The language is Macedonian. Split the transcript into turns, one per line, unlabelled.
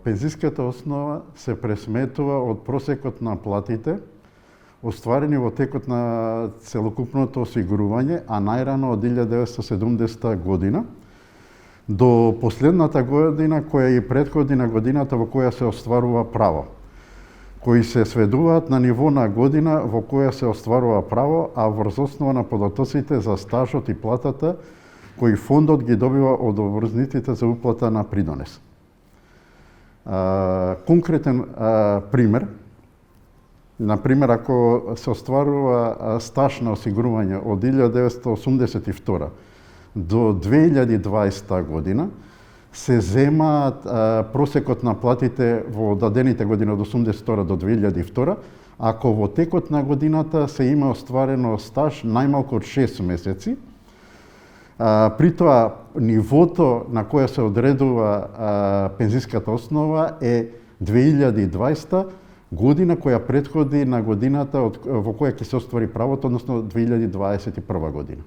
Пензиската основа се пресметува од просекот на платите остварени во текот на целокупното осигурување, а најрано од 1970 година до последната година која и претходи на годината во која се остварува право, кои се сведуваат на ниво на година во која се остварува право, а врз основа на податоците за стажот и платата кои фондот ги добива од обврзниците за уплата на придонес. Конкретен пример, например, ако се остварува стаж на осигурување од 1982 до 2020 година, се земаат просекот на платите во дадените години од 1982 до 2002, ако во текот на годината се има остварено стаж најмалку од 6 месеци. При тоа, нивото на која се одредува пензиската основа е 2020 година која претходи на годината во која ќе се оствари правото, односно 2021 година.